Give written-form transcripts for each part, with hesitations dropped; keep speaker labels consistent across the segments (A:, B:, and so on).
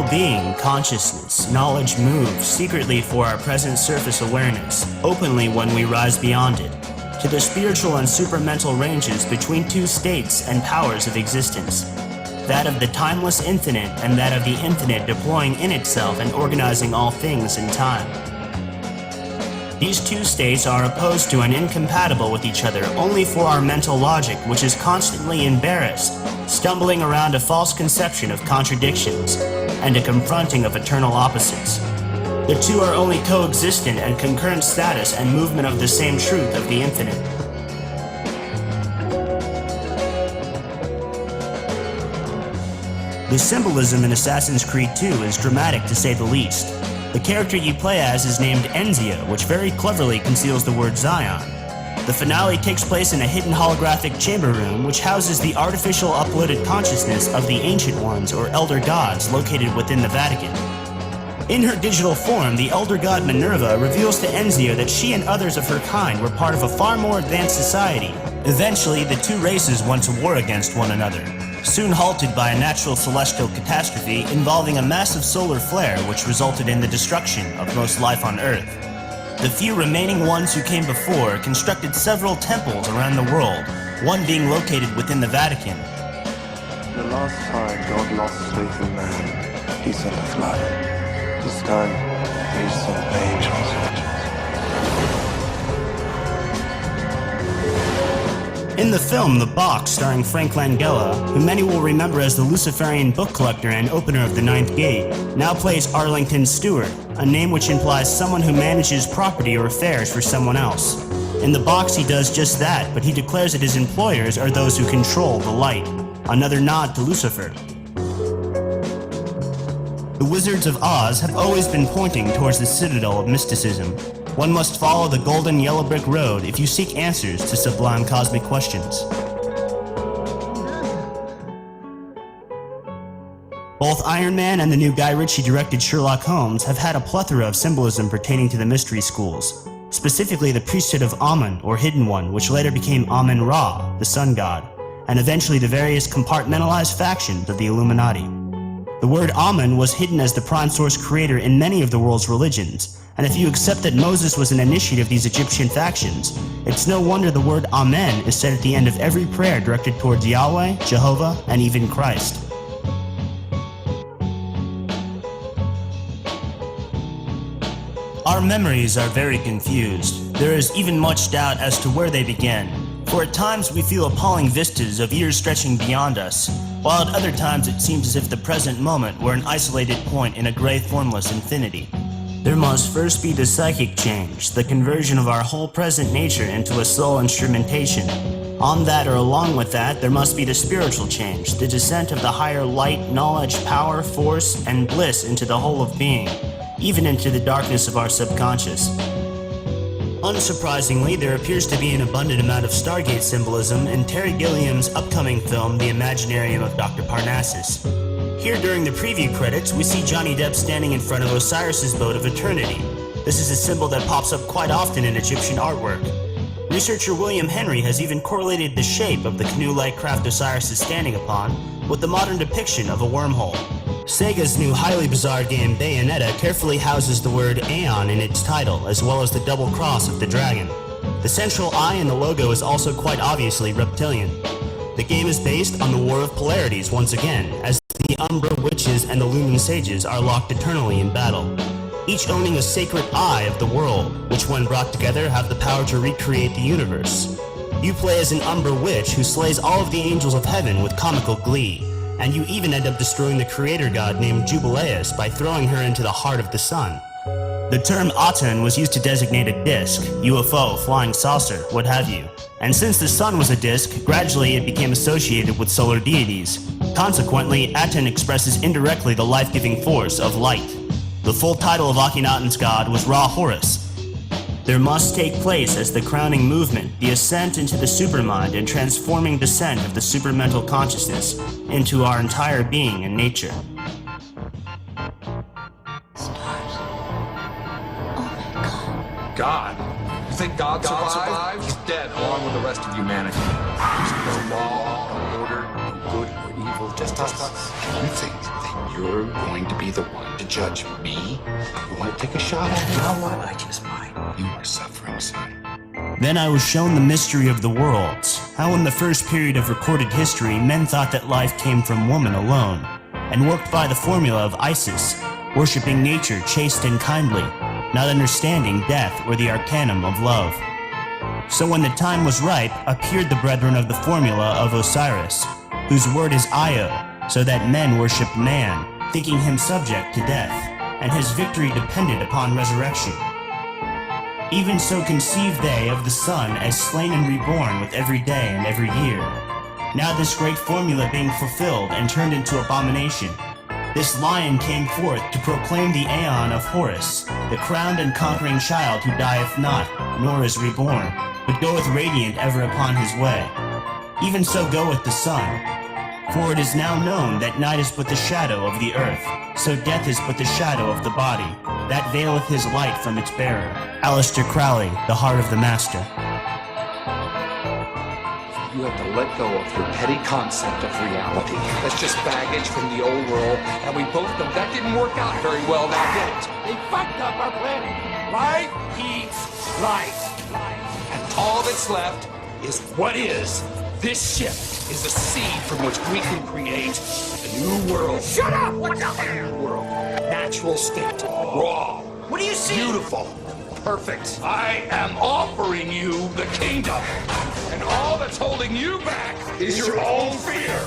A: whole being, consciousness, knowledge moves secretly for our present surface awareness, openly when we rise beyond it, to the spiritual and supramental ranges between two states and powers of existence, that of the timeless infinite and that of the infinite deploying in itself and organizing all things in time. These two states are opposed to and incompatible with each other only for our mental logic, which is constantly embarrassed, stumbling around a false conception of contradictions and a confronting of eternal opposites. The two are only coexistent and concurrent status and movement of the same truth of the infinite. The symbolism in Assassin's Creed 2 is dramatic to say the least. The character you play as is named Enzia, which very cleverly conceals the word Zion. The finale takes place in a hidden holographic chamber room which houses the artificial uploaded consciousness of the Ancient Ones or Elder Gods located within the Vatican. In her digital form, the Elder God Minerva reveals to Enzia that she and others of her kind were part of a far more advanced society. Eventually, the two races went to war against one another, soon halted by a natural celestial catastrophe involving a massive solar flare which resulted in the destruction of most life on Earth. The few remaining ones who came before constructed several temples around the world, one being located within the Vatican.
B: The last time God lost faith in man, he sent a flood. This time, he sent angels.
A: In the film The Box, starring Frank Langella, who many will remember as the Luciferian book collector and opener of the Ninth Gate, now plays Arlington Stewart, a name which implies someone who manages property or affairs for someone else. In The Box he does just that, but he declares that his employers are those who control the light, another nod to Lucifer. The Wizards of Oz have always been pointing towards the citadel of mysticism. One must follow the golden yellow brick road if you seek answers to sublime cosmic questions. Both Iron Man and the new Guy Ritchie-directed Sherlock Holmes have had a plethora of symbolism pertaining to the mystery schools, specifically the priesthood of Amun, or Hidden One, which later became Amun-Ra, the sun god, and eventually the various compartmentalized factions of the Illuminati. The word Amun was hidden as the prime source creator in many of the world's religions, and if you accept that Moses was an initiate of these Egyptian factions, it's no wonder the word Amen is said at the end of every prayer directed towards Yahweh, Jehovah, and even Christ. Our memories are very confused. There is even much doubt as to where they began, for at times we feel appalling vistas of years stretching beyond us, while at other times it seems as if the present moment were an isolated point in a gray formless infinity. There must first be the psychic change, the conversion of our whole present nature into a soul instrumentation. On that or along with that, there must be the spiritual change, the descent of the higher light, knowledge, power, force, and bliss into the whole of being, even into the darkness of our subconscious. Unsurprisingly, there appears to be an abundant amount of Stargate symbolism in Terry Gilliam's upcoming film, The Imaginarium of Dr. Parnassus. Here during the preview credits, we see Johnny Depp standing in front of Osiris's boat of eternity. This is a symbol that pops up quite often in Egyptian artwork. Researcher William Henry has even correlated the shape of the canoe-like craft Osiris is standing upon with the modern depiction of a wormhole. Sega's new highly bizarre game Bayonetta carefully houses the word Aeon in its title, as well as the double cross of the dragon. The central eye in the logo is also quite obviously reptilian. The game is based on the War of Polarities once again, as the Umbra Witches and the Lumen Sages are locked eternally in battle, each owning a sacred eye of the world, which when brought together have the power to recreate the universe. You play as an Umbra Witch who slays all of the angels of heaven with comical glee, and you even end up destroying the creator god named Jubileus by throwing her into the heart of the sun. The term Aten was used to designate a disk, UFO, flying saucer, what have you. And since the sun was a disk, gradually it became associated with solar deities. Consequently, Aten expresses indirectly the life-giving force of light. The full title of Akhenaten's god was Ra Horus. There must take place as the crowning movement, the ascent into the supermind and transforming descent of the supermental consciousness into our entire being and nature.
C: Stars. Oh my God.
D: God? You think God survived? He's dead along with the rest of humanity. There's no law, no order, no good or evil, just us.
E: You think that
D: You're going to be the one to judge me? You want to take a shot at it?
E: You know what? I just might.
D: You are suffering, son.
A: Then I was shown the mystery of the worlds, how in the first period of recorded history men thought that life came from woman alone, and worked by the formula of Isis, worshipping nature chaste and kindly, not understanding death or the arcanum of love. So when the time was ripe, appeared the brethren of the formula of Osiris, whose word is Io, so that men worshipped man, thinking him subject to death, and his victory depended upon resurrection. Even so conceived they of the Son as slain and reborn with every day and every year. Now this great formula being fulfilled and turned into abomination, this lion came forth to proclaim the aeon of Horus, the crowned and conquering child who dieth not, nor is reborn, but goeth radiant ever upon his way. Even so goeth the sun. For it is now known that night is but the shadow of the earth, so death is but the shadow of the body, that veileth his light from its bearer. Aleister Crowley, The Heart of the Master.
D: You have to let go of your petty concept of reality. That's just baggage from the old world, and we both know that didn't work out very well, now did it?
E: They fucked up our planet. Life eats life.
D: And all that's left is what is. This ship is the seed from which we can create a new world.
E: Shut up! What's out there?
D: World. Natural state. Raw.
E: What do you see?
D: Beautiful. Perfect. I am offering you the kingdom. And all that's holding you back is your own fear.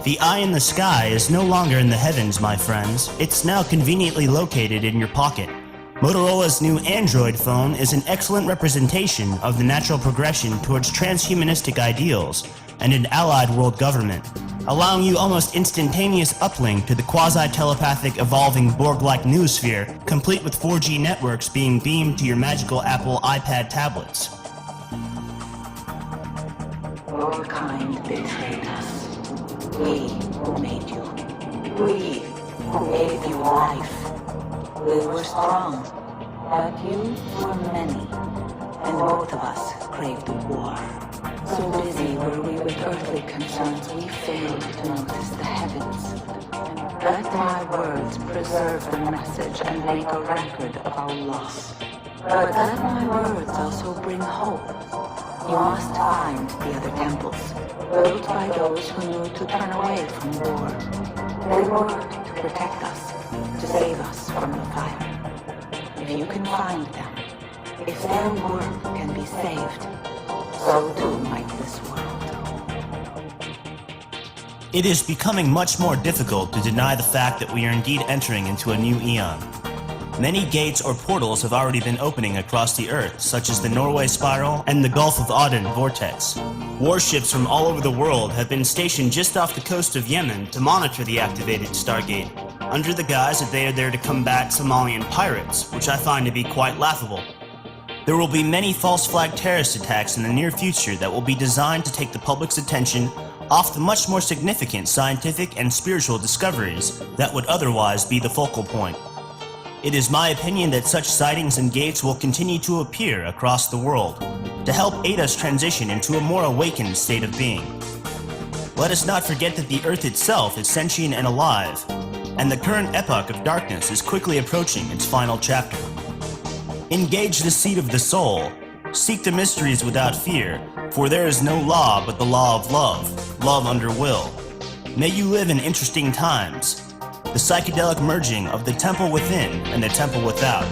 A: The eye in the sky is no longer in the heavens, my friends. It's now conveniently located in your pocket. Motorola's new Android phone is an excellent representation of the natural progression towards transhumanistic ideals and an allied world government, allowing you almost instantaneous uplink to the quasi-telepathic evolving Borg-like noosphere, complete with 4G networks being beamed to your magical Apple iPad tablets.
C: Your kind betrayed us. We who made you. We who gave you life. We were strong, but you were many, and both of us craved war. So busy were we with earthly concerns, we failed to notice the heavens. Let my words preserve the message and make a record of our loss. But let my words also bring hope. You must find the other temples, built by those who knew to turn away from war. They worked to protect us, to save us from the fire. If you can find them, if their work can be saved, so too might this world.
A: It is becoming much more difficult to deny the fact that we are indeed entering into a new eon. Many gates or portals have already been opening across the Earth, such as the Norway Spiral and the Gulf of Aden Vortex. Warships from all over the world have been stationed just off the coast of Yemen to monitor the activated Stargate, under the guise that they are there to combat Somalian pirates, which I find to be quite laughable. There will be many false flag terrorist attacks in the near future that will be designed to take the public's attention off the much more significant scientific and spiritual discoveries that would otherwise be the focal point. It is my opinion that such sightings and gates will continue to appear across the world to help aid us transition into a more awakened state of being. Let us not forget that the Earth itself is sentient and alive, and the current epoch of darkness is quickly approaching its final chapter. Engage the seed of the soul, seek the mysteries without fear, for there is no law but the law of love, love under will. May you live in interesting times, the psychedelic merging of the temple within and the temple without.